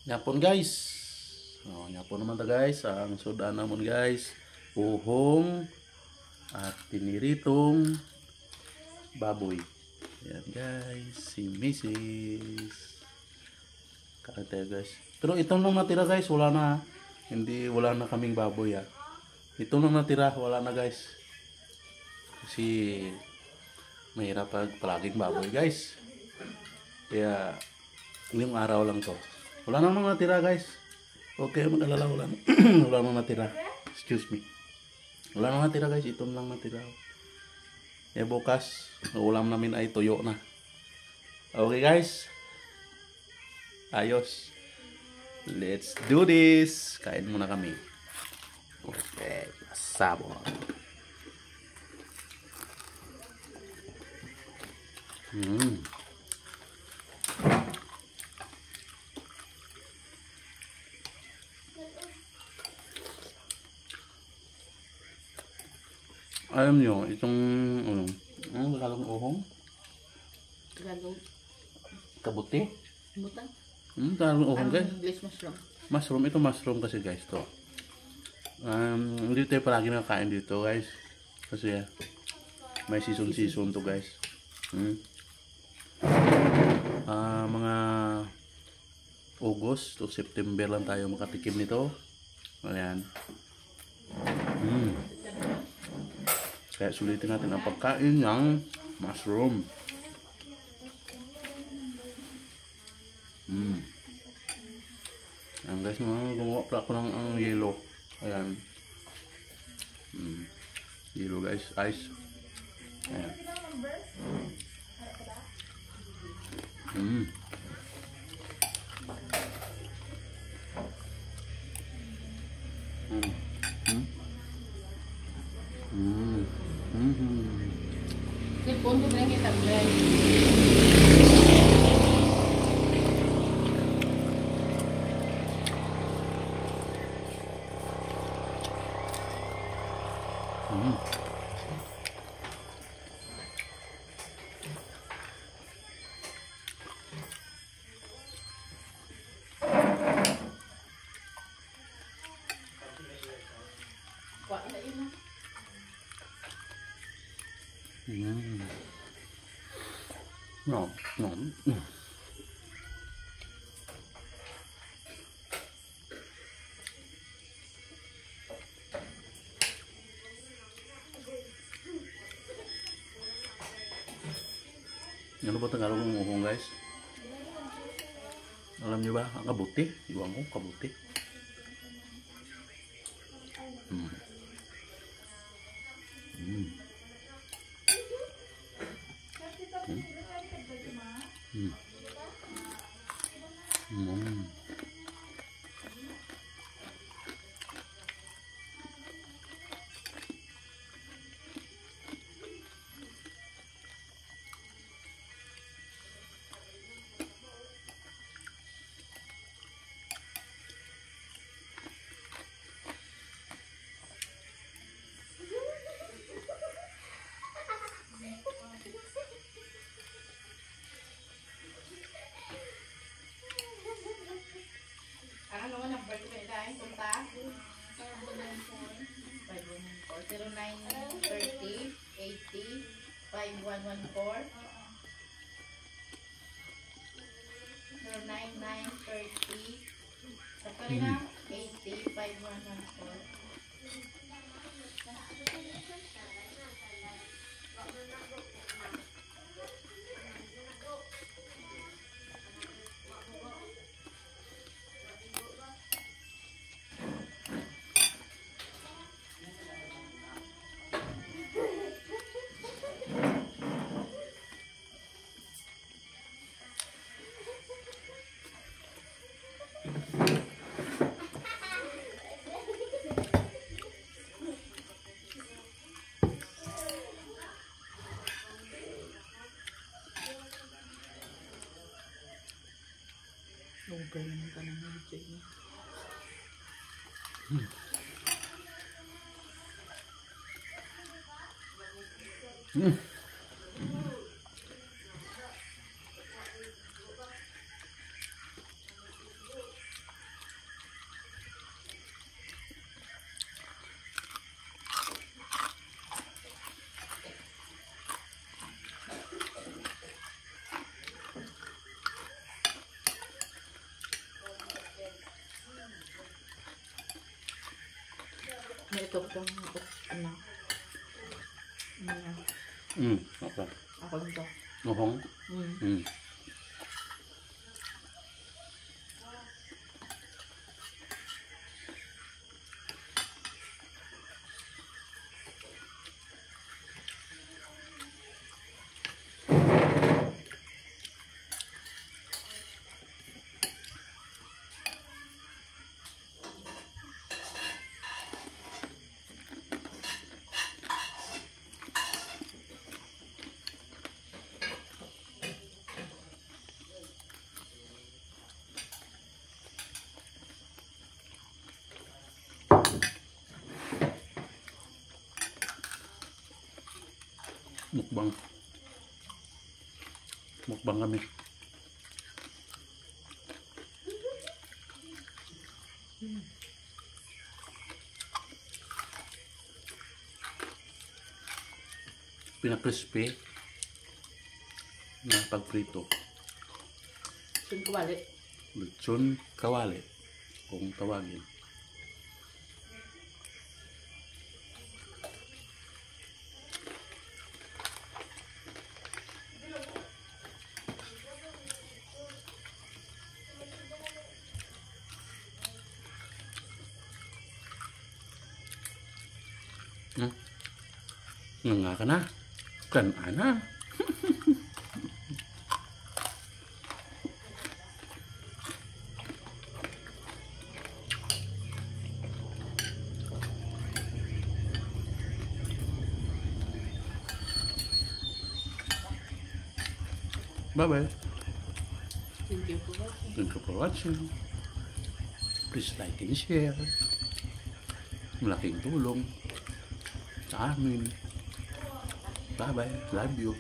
Yapon guys. Yapon naman ta guys. Ang sudan naman guys. Uhong at piniritong baboy. Yan guys. Si Mrs. Kaya guys. Pero ito lang natira guys. Wala na. Wala na kaming baboy ha. Ito lang natira. Wala na guys. Kasi mahirap pag palaging baboy guys. Kaya ngayong araw lang to. Wala nang natira guys. Okay, mag-alala, wala nang natira. Excuse me. Wala nang natira guys. Ito lang natira. Kaya bukas, ulam namin ay tuyo na. Okay guys. Ayos. Let's do this. Kain muna kami. Okay. Sabon. Alam nyo, itong ano Tagalog uhong? Tagalog. Kabuti? Butang? Tagalog uhong guys? English mushroom. Mushroom, ito mushroom kasi guys to. Hindi tayo palagi nakakain dito guys. Kasi may season to guys. Mga August to September lang tayo makatikim nito. Ayan. Kaya sulitin natin ang pagkain ng mushroom. Ayan guys, gumawa pala ako ng yellow. Ayan. Yellow guys, ice. Ayan. Sipon ko na kita guys. No. Ano ba Tagalog ng uhong guys? Alam nyo ba? Ang kabuti. Iwan ko, kabuti. Ano nga number ko na punta? 0930 80 5114 09930 sa kanila 80 5114. Lugay naman ka ng hijay niya. ito itong ano. Ano. Apa? Ako lang to. Mohong? Mm. Mukbang. Mukbang kami. Pinakrispy na pagprito. Sun kawali. Lechon kawali kung tawagin. Nga ka na. Kan ana. Bye-bye. Thank you for watching. Thank you for watching. Please like and share. Malaking tulong sa amin. Bye-bye. Love you.